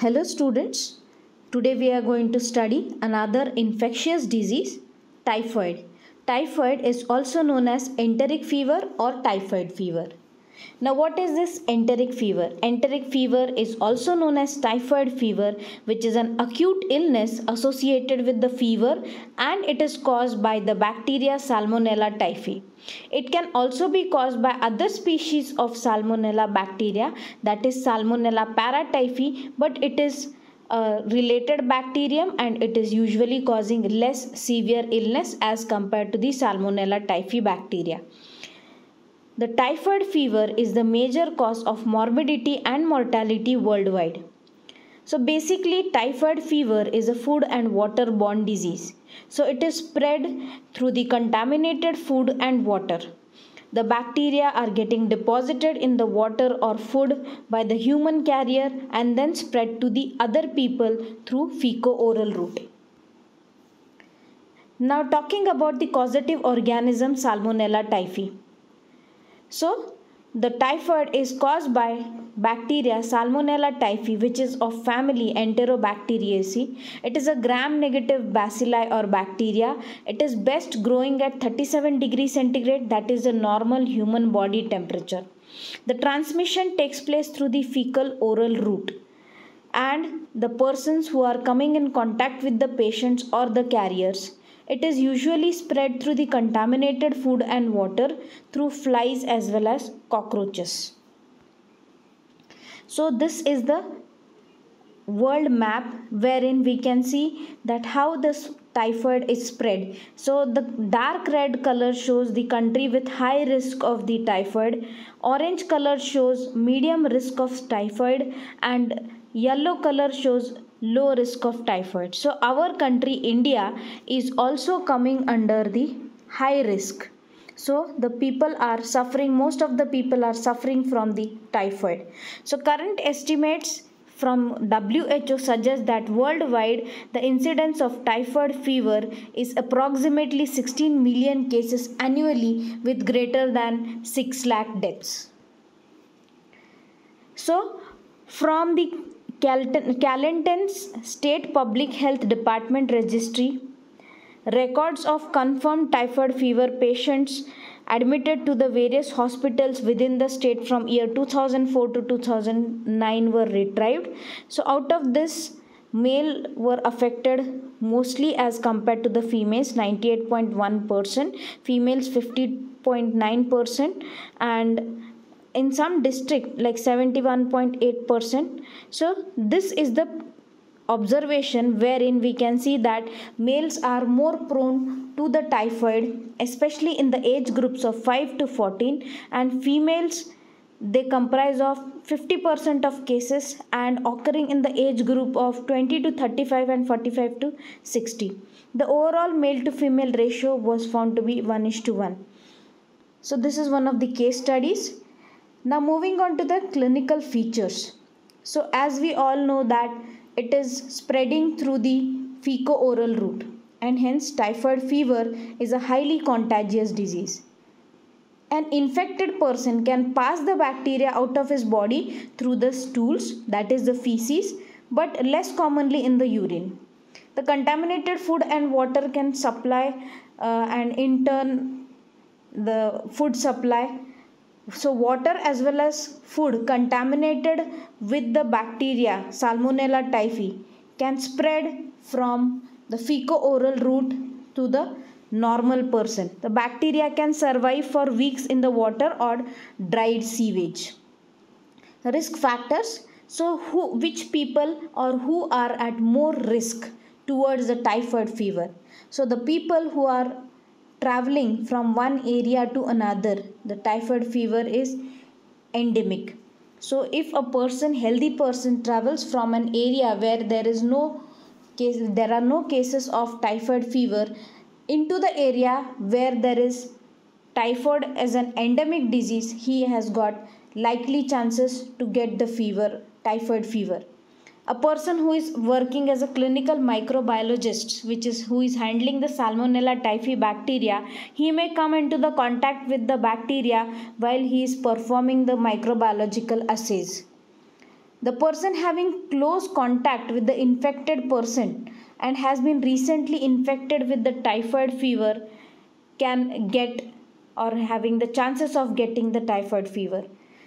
Hello students, today we are going to study another infectious disease, typhoid. Typhoid is also known as enteric fever or typhoid fever. Now what is this enteric fever? Enteric fever is also known as typhoid fever, which is an acute illness associated with the fever, and it is caused by the bacteria Salmonella typhi. It can also be caused by other species of Salmonella bacteria, that is Salmonella paratyphi, but it is a related bacterium and it is usually causing less severe illness as compared to the Salmonella typhi bacteria. The typhoid fever is the major cause of morbidity and mortality worldwide. So basically, typhoid fever is a food and water-borne disease. So it is spread through the contaminated food and water. The bacteria are getting deposited in the water or food by the human carrier and then spread to the other people through fecal-oral route. Now talking about the causative organism Salmonella typhi. So, the typhoid is caused by bacteria Salmonella typhi, which is of family Enterobacteriaceae. It is a gram-negative bacilli or bacteria. It is best growing at 37 degrees centigrade, that is the normal human body temperature. The transmission takes place through the fecal-oral route, and the persons who are coming in contact with the patients or the carriers. It is usually spread through the contaminated food and water through flies as well as cockroaches. So this is the world map wherein we can see that how this typhoid is spread. So the dark red color shows the country with high risk of the typhoid, orange color shows medium risk of typhoid, and yellow color shows low risk of typhoid. So our country India is also coming under the high risk. So the people are suffering, most of the people are suffering from the typhoid. So current estimates from WHO suggest that worldwide the incidence of typhoid fever is approximately 16 million cases annually with greater than 6 lakh deaths. So from the Calton's State Public Health Department registry, records of confirmed typhoid fever patients admitted to the various hospitals within the state from year 2004 to 2009 were retrieved. So out of this, male were affected mostly as compared to the females, 98.1%, females 50.9%, and in some district like 71.8%. So this is the observation wherein we can see that males are more prone to the typhoid, especially in the age groups of 5 to 14, and females, they comprise of 50% of cases and occurring in the age group of 20 to 35 and 45 to 60. The overall male to female ratio was found to be 1:1. So this is one of the case studies. Now moving on to the clinical features. So as we all know that it is spreading through the fecal-oral route, and hence typhoid fever is a highly contagious disease. An infected person can pass the bacteria out of his body through the stools, that is the feces, but less commonly in the urine. The contaminated food and water can supply and in turn the food supply. So water as well as food contaminated with the bacteria Salmonella typhi can spread from the fecal-oral route to the normal person. The bacteria can survive for weeks in the water or dried sewage. Risk factors. So which people or who are at more risk towards the typhoid fever? So the people who are traveling from one area to another, the typhoid fever is endemic. So if a healthy person travels from an area where there are no cases of typhoid fever into the area where there is typhoid as an endemic disease, he has got likely chances to get the typhoid fever. A person who is working as a clinical microbiologist, who is handling the Salmonella typhi bacteria, he may come into the contact with the bacteria while he is performing the microbiological assays. The person having close contact with the infected person and has been recently infected with the typhoid fever can get or having the chances of getting the typhoid fever.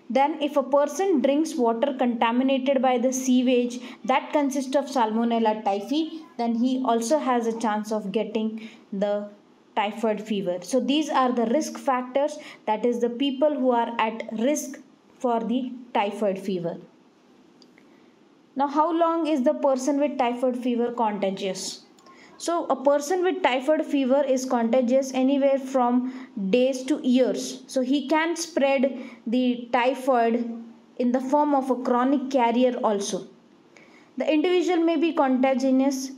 Then if a person drinks water contaminated by the sewage that consists of Salmonella typhi, then he also has a chance of getting the typhoid fever. So these are the risk factors, that is the people who are at risk for the typhoid fever. Now, how long is the person with typhoid fever contagious? So, a person with typhoid fever is contagious anywhere from days to years. So, he can spread the typhoid in the form of a chronic carrier also. The individual may be contagious.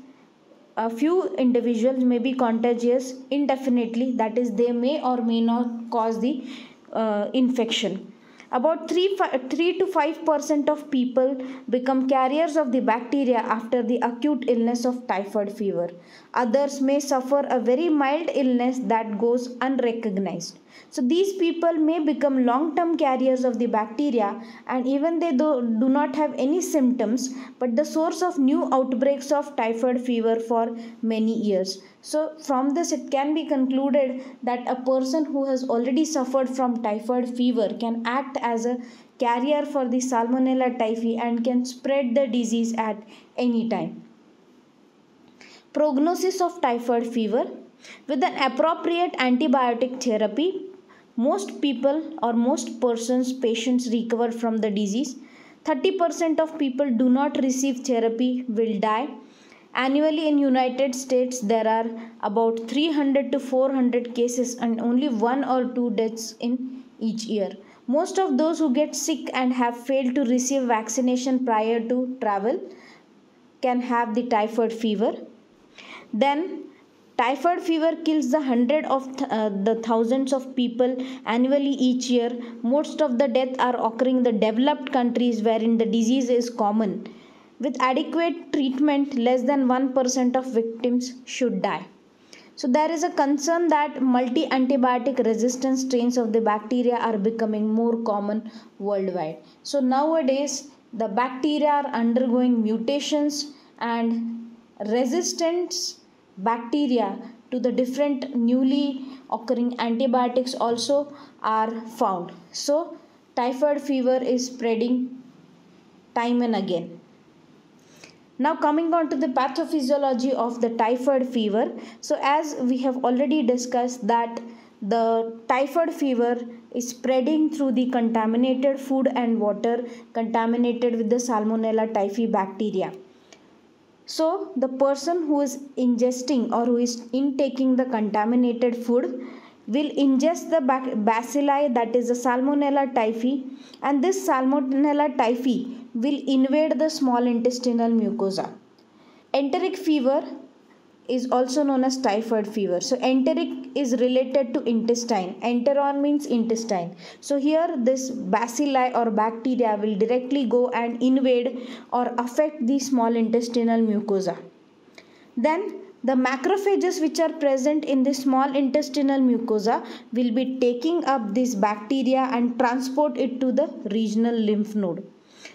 A few individuals may be contagious indefinitely, that is, they may or may not cause the infection. About 3 to 5% of people become carriers of the bacteria after the acute illness of typhoid fever. Others may suffer a very mild illness that goes unrecognized. So these people may become long-term carriers of the bacteria, and even they do not have any symptoms, but the source of new outbreaks of typhoid fever for many years. So from this it can be concluded that a person who has already suffered from typhoid fever can act as a carrier for the Salmonella typhi and can spread the disease at any time. Prognosis of typhoid fever: with an appropriate antibiotic therapy, most people or most patients recover from the disease. 30% of people do not receive therapy will die. Annually in United States there are about 300 to 400 cases and only 1 or 2 deaths in each year. Most of those who get sick and have failed to receive vaccination prior to travel can have the typhoid fever. Then typhoid fever kills the thousands of people annually each year. Most of the deaths are occurring in the developed countries wherein the disease is common. With adequate treatment, less than 1% of victims should die. So there is a concern that multi-antibiotic resistant strains of the bacteria are becoming more common worldwide. So nowadays the bacteria are undergoing mutations and resistance bacteria to the different newly occurring antibiotics also are found. So typhoid fever is spreading time and again. Now coming on to the pathophysiology of the typhoid fever. So as we have already discussed that the typhoid fever is spreading through the contaminated food and water contaminated with the Salmonella typhi bacteria. So the person who is ingesting or who is intaking the contaminated food will ingest the bacilli, that is the Salmonella typhi, and this Salmonella typhi will invade the small intestinal mucosa. Enteric fever is also known as typhoid fever. So enteric is related to intestine. Enteron means intestine. So here this bacilli or bacteria will directly go and invade or affect the small intestinal mucosa. Then the macrophages which are present in the small intestinal mucosa will be taking up this bacteria and transport it to the regional lymph node.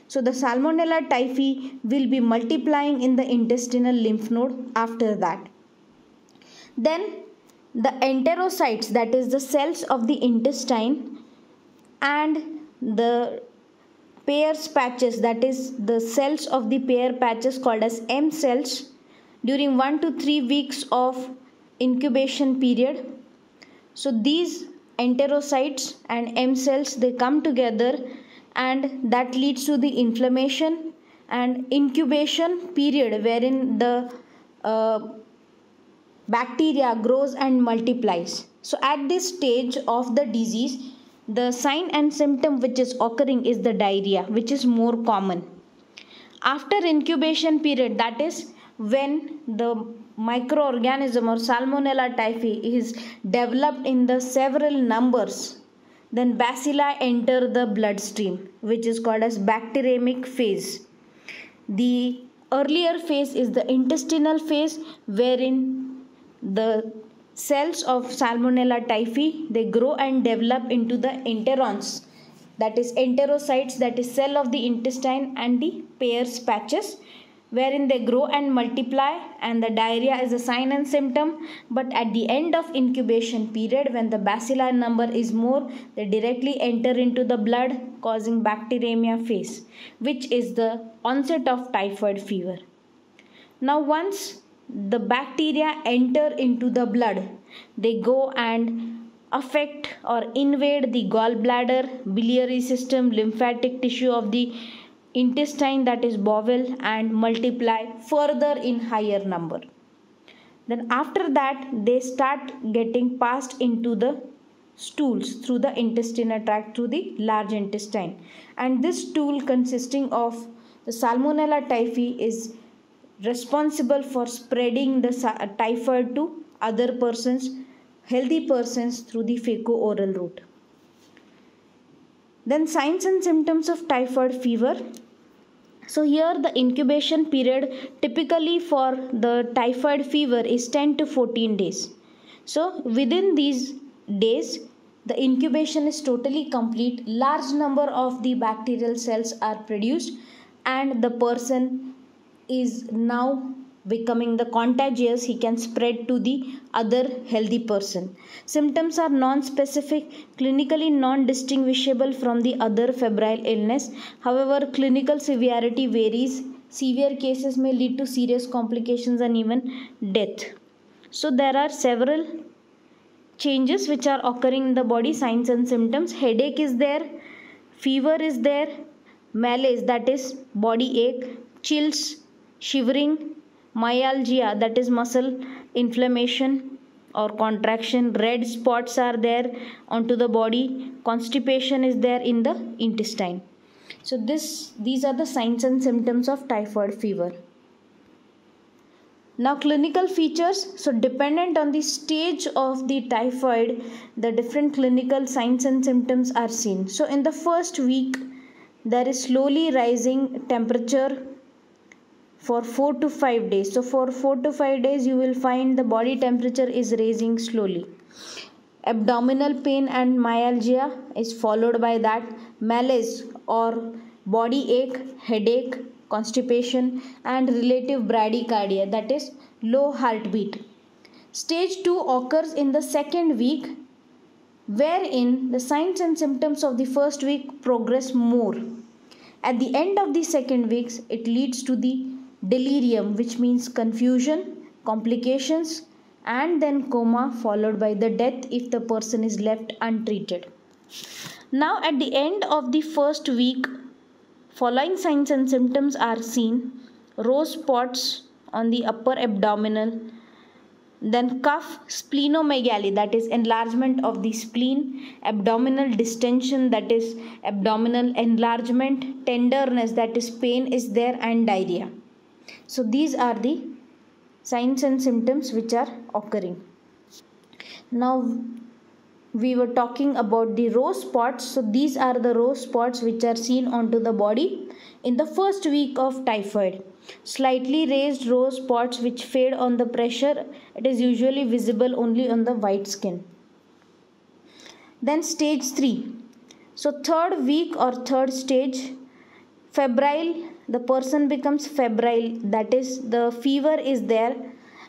So the Salmonella typhi will be multiplying in the intestinal lymph node after that. Then the enterocytes, that is the cells of the intestine, and the Peyer's patches, that is the cells of the Peyer patches called as M cells, during 1 to 3 weeks of incubation period. So these enterocytes and M cells, they come together and that leads to the inflammation and incubation period wherein the bacteria grows and multiplies. So at this stage of the disease, the sign and symptom which is occurring is the diarrhea, which is more common. After incubation period, that is when the microorganism or Salmonella typhi is developed in the several numbers, then bacilli enter the bloodstream, which is called as bacteremic phase. The earlier phase is the intestinal phase, wherein the cells of Salmonella typhi, they grow and develop into the enterons, that is enterocytes, that is cell of the intestine, and the Peyer's patches, wherein they grow and multiply, and the diarrhea is a sign and symptom. But at the end of incubation period, when the bacilli number is more, they directly enter into the blood, causing bacteremia phase, which is the onset of typhoid fever. Now once the bacteria enter into the blood, they go and affect or invade the gallbladder, biliary system, lymphatic tissue of the intestine, that is bowel, and multiply further in higher number. Then after that they start getting passed into the stools through the intestinal tract, through the large intestine, and this stool consisting of the Salmonella typhi is responsible for spreading the typhoid to other persons, healthy persons, through the fecal-oral route. Then signs and symptoms of typhoid fever. So here the incubation period typically for the typhoid fever is 10 to 14 days. So within these days the incubation is totally complete, large number of the bacterial cells are produced, and the person is now becoming the contagious, he can spread to the other healthy person. Symptoms are non-specific, clinically non-distinguishable from the other febrile illness. However, clinical severity varies. Severe cases may lead to serious complications and even death. So there are several changes which are occurring in the body. Signs and symptoms: headache is there, fever is there, malaise, that is body ache, chills, shivering, myalgia, that is muscle inflammation or contraction, red spots are there onto the body, constipation is there in the intestine. So these are the signs and symptoms of typhoid fever. Now clinical features. So dependent on the stage of the typhoid, the different clinical signs and symptoms are seen. So in the first week there is slowly rising temperature for 4 to 5 days. So for 4 to 5 days you will find the body temperature is rising slowly. Abdominal pain and myalgia is followed by that, malaise or body ache, headache, constipation, and relative bradycardia, that is low heartbeat. Stage 2 occurs in the second week, wherein the signs and symptoms of the first week progress more. At the end of the second week, it leads to the delirium, which means confusion, complications, and then coma, followed by the death if the person is left untreated. Now at the end of the first week, following signs and symptoms are seen: rose spots on the upper abdominal, then cough, splenomegaly, that is enlargement of the spleen, abdominal distension, that is abdominal enlargement, tenderness, that is pain is there, and diarrhea. So these are the signs and symptoms which are occurring. Now we were talking about the rose spots. So these are the rose spots which are seen onto the body in the first week of typhoid. Slightly raised rose spots which fade on the pressure. It is usually visible only on the white skin. Then stage 3. So third week or third stage, febrile, the person becomes febrile, that is the fever is there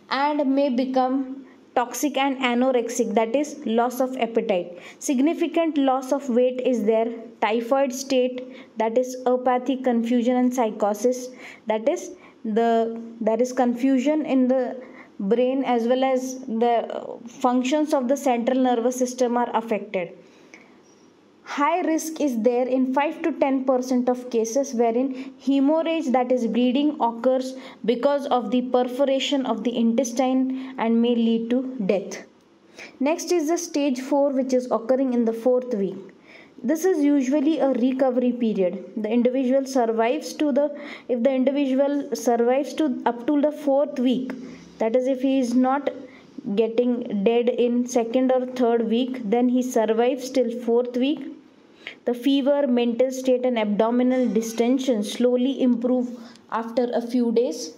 and may become toxic and anorexic, that is loss of appetite. Significant loss of weight is there. Typhoid state, that is apathy, confusion, and psychosis, that is there is confusion in the brain as well as the functions of the central nervous system are affected. High risk is there in 5 to 10% of cases wherein hemorrhage, that is bleeding, occurs because of the perforation of the intestine and may lead to death. Next is the stage 4, which is occurring in the 4th week. This is usually a recovery period. The individual survives to up to the 4th week, that is if he is not getting dead in 2nd or 3rd week, then he survives till 4th week. The fever, mental state, and abdominal distension slowly improve after a few days.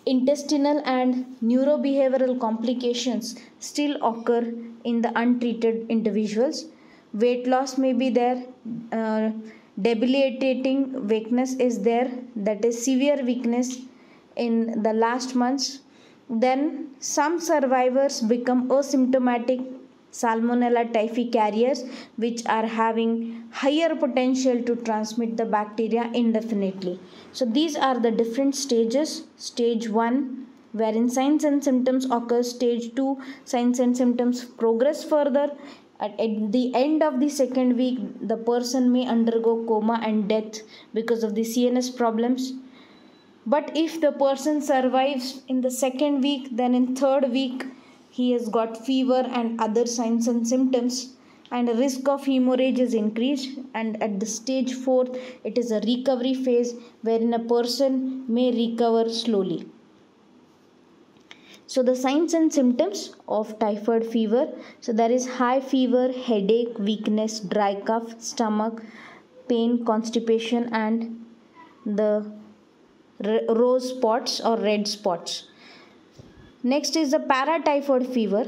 Intestinal and neurobehavioral complications still occur in the untreated individuals. weight loss may be there, uh, debilitating weakness is there, that is severe weakness in the last months. Then some survivors become asymptomatic Salmonella typhi carriers, which are having higher potential to transmit the bacteria indefinitely. So these are the different stages. Stage 1, wherein signs and symptoms occur. Stage 2, signs and symptoms progress further. At the end of the second week, the person may undergo coma and death because of the CNS problems. But if the person survives in the second week, then in third week he has got fever and other signs and symptoms, and risk of hemorrhage is increased. And at the stage 4, it is a recovery phase wherein a person may recover slowly. So the signs and symptoms of typhoid fever. So there is high fever, headache, weakness, dry cough, stomach pain, constipation, and the rose spots or red spots. Next is the paratyphoid fever.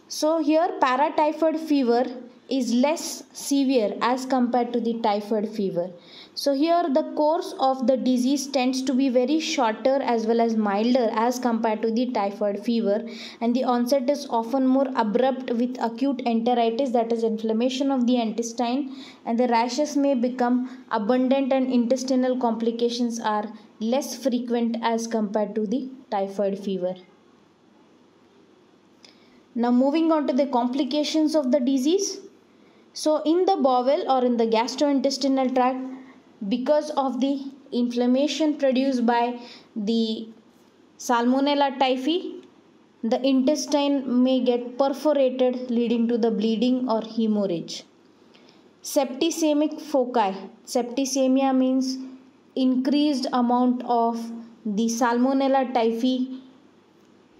So here paratyphoid fever is less severe as compared to the typhoid fever. So here the course of the disease tends to be very shorter as well as milder as compared to the typhoid fever, and the onset is often more abrupt with acute enteritis, that is inflammation of the intestine, and the rashes may become abundant and intestinal complications are less frequent as compared to the typhoid fever. Now moving on to the complications of the disease. So in the bowel or in the gastrointestinal tract, because of the inflammation produced by the Salmonella typhi, the intestine may get perforated, leading to the bleeding or hemorrhage. Septicemic foci. Septicemia means increased amount of the Salmonella typhi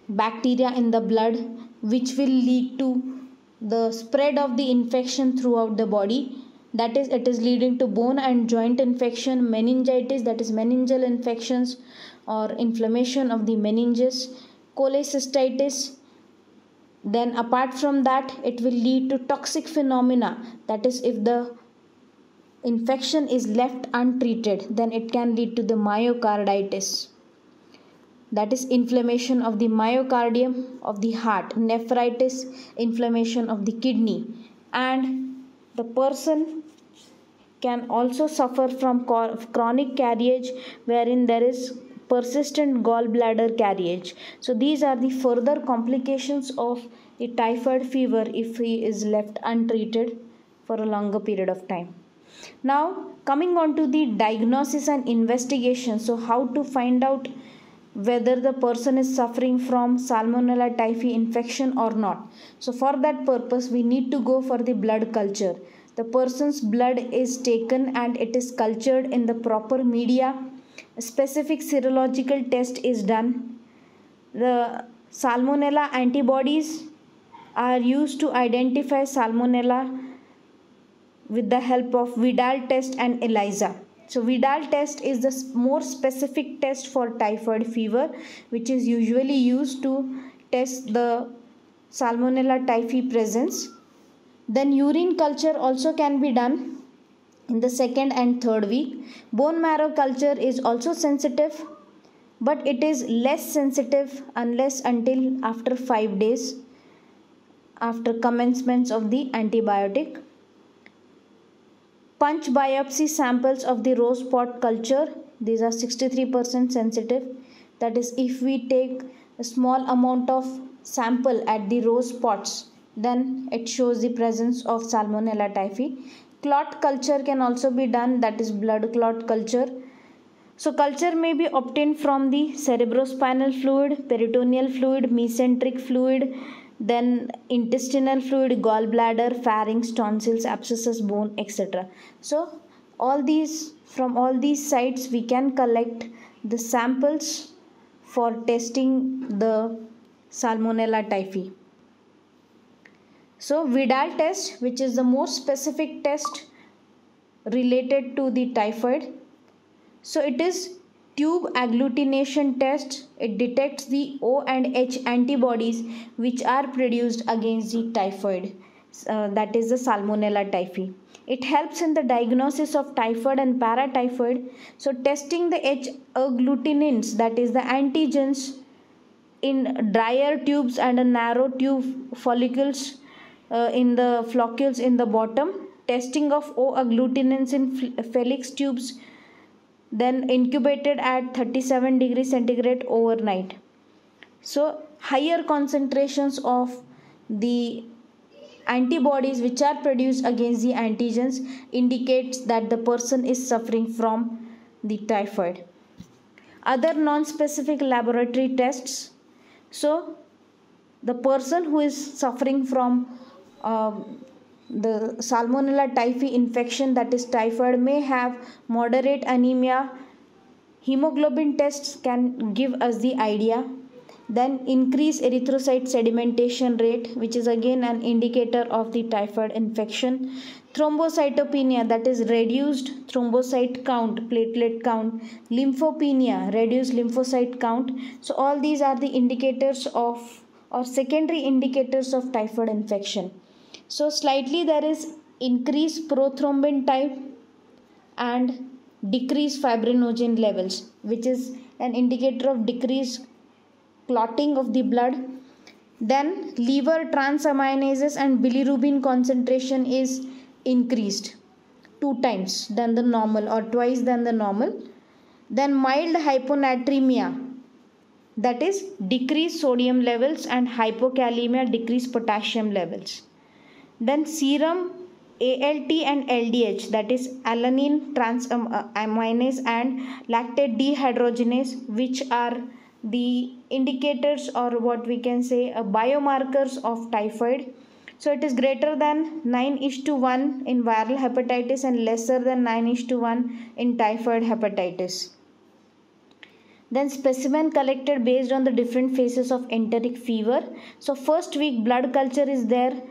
bacteria in the blood, which will lead to the spread of the infection throughout the body. That is, it is leading to bone and joint infection, meningitis, that is meningeal infections or inflammation of the meninges, cholecystitis. Then apart from that, it will lead to toxic phenomena, that is, if the infection is left untreated, then it can lead to the myocarditis, that is inflammation of the myocardium of the heart, nephritis, inflammation of the kidney, and the person can also suffer from chronic carriage wherein there is persistent gallbladder carriage. So these are the further complications of the typhoid fever if he is left untreated for a longer period of time. Now coming on to the diagnosis and investigation. So how to find out whether the person is suffering from Salmonella typhi infection or not. So for that purpose we need to go for the blood culture. The person's blood is taken and it is cultured in the proper media. A specific serological test is done. The Salmonella antibodies are used to identify Salmonella with the help of Vidal test and ELISA. So Vidal test is the more specific test for typhoid fever, which is usually used to test the Salmonella typhi presence. Then urine culture also can be done in the second and third week. Bone marrow culture is also sensitive, but it is less sensitive until after 5 days after commencement of the antibiotic. Punch biopsy samples of the rose spot culture, these are 63% sensitive. That is, if we take a small amount of sample at the rose spots, then it shows the presence of Salmonella typhi. Clot culture can also be done, that is blood clot culture. So culture may be obtained from the cerebrospinal fluid, peritoneal fluid, mesenteric fluid, then intestinal fluid, gallbladder, pharynx, tonsils, abscesses, bone, etc. So from all these sites we can collect the samples for testing the Salmonella typhi. So Vidal test, which is the most specific test related to the typhoid. So it is tube agglutination test. It detects the O and H antibodies which are produced against the typhoid. that is the Salmonella typhi. It helps in the diagnosis of typhoid and paratyphoid. So testing the H-agglutinins, that is the antigens, in drier tubes and a narrow tube follicles in the floccules in the bottom. Testing of O-agglutinins in Felix tubes, then incubated at 37 degrees centigrade overnight. So higher concentrations of the antibodies which are produced against the antigens indicates that the person is suffering from the typhoid. Other non-specific laboratory tests. So the person who is suffering from the Salmonella typhi infection, that is typhoid, may have moderate anemia. Hemoglobin tests can give us the idea. Then increased erythrocyte sedimentation rate, which is again an indicator of the typhoid infection. Thrombocytopenia, that is reduced thrombocyte count, platelet count. Lymphopenia, reduced lymphocyte count. So all these are the indicators of or secondary indicators of typhoid infection. So slightly there is increased prothrombin type and decreased fibrinogen levels, which is an indicator of decreased clotting of the blood. Then liver transaminases and bilirubin concentration is increased 2 times than the normal or twice than the normal. Then mild hyponatremia, that is decreased sodium levels, and hypokalemia, decreased potassium levels. Then serum ALT and LDH, that is alanine transaminase and lactate dehydrogenase, which are the indicators or what we can say biomarkers of typhoid. So it is greater than 9:1 in viral hepatitis and lesser than 9:1 in typhoid hepatitis. Then specimen collected based on the different phases of enteric fever. So first week blood culture is there,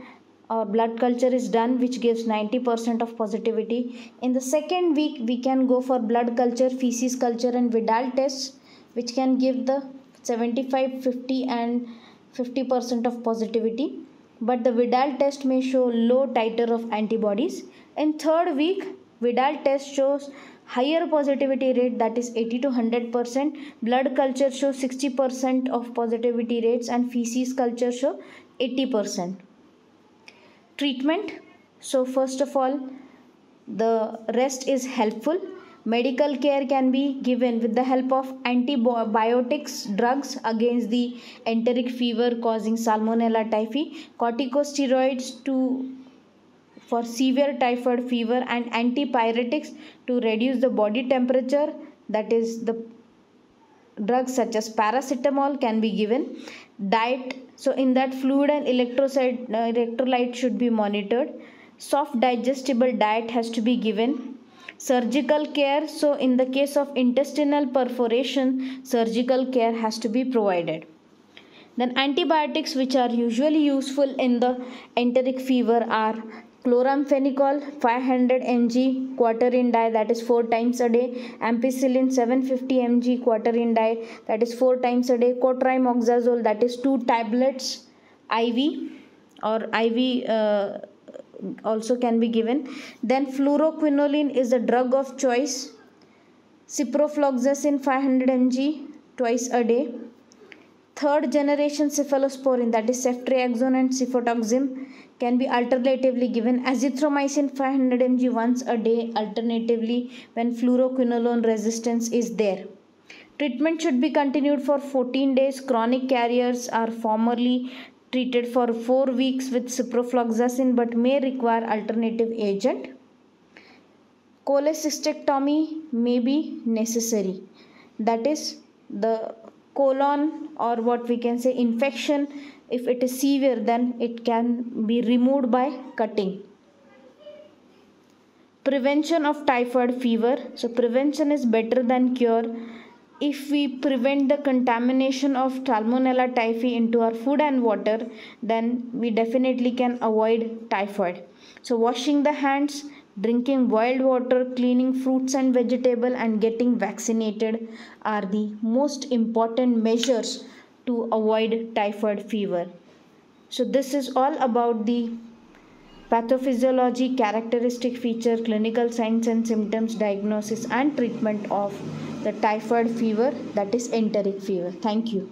or blood culture is done, which gives 90% of positivity. In the second week we can go for blood culture, feces culture and Vidal tests, which can give the 75, 50 and 50% of positivity. But the Vidal test may show low titer of antibodies. In third week, Vidal test shows higher positivity rate, that is 80 to 100%. Blood culture shows 60% of positivity rates and feces culture show 80%. Treatment. So first of all, the rest is helpful. Medical care can be given with the help of antibiotics, drugs against the enteric fever causing Salmonella typhi, corticosteroids for severe typhoid fever, and antipyretics to reduce the body temperature, that is the drugs such as paracetamol can be given. Diet, so in that fluid and electrolyte should be monitored. Soft digestible diet has to be given. Surgical care, so in the case of intestinal perforation, surgical care has to be provided. Then antibiotics which are usually useful in the enteric fever are chloramphenicol 500 mg quarter in diet, that is 4 times a day. Ampicillin 750 mg quarter in diet, that is 4 times a day. Cotrimoxazole, that is 2 tablets IV or IV also can be given. Then fluoroquinoline is the drug of choice. Ciprofloxacin 500 mg twice a day. Third generation cephalosporin, that is ceftriaxone and cefotoxim, can be alternatively given. Azithromycin 500 mg once a day alternatively when fluoroquinolone resistance is there. Treatment should be continued for 14 days. Chronic carriers are formerly treated for 4 weeks with ciprofloxacin but may require alternative agent. Cholecystectomy may be necessary, that is the colon or what we can say infection, if it is severe then it can be removed by cutting. Prevention of typhoid fever. So prevention is better than cure. If we prevent the contamination of Salmonella typhi into our food and water, then we definitely can avoid typhoid. So washing the hands, drinking boiled water, cleaning fruits and vegetables, and getting vaccinated are the most important measures to avoid typhoid fever. So this is all about the Pathophysiology, characteristic feature, clinical signs and symptoms, diagnosis and treatment of the typhoid fever, that is enteric fever. Thank you.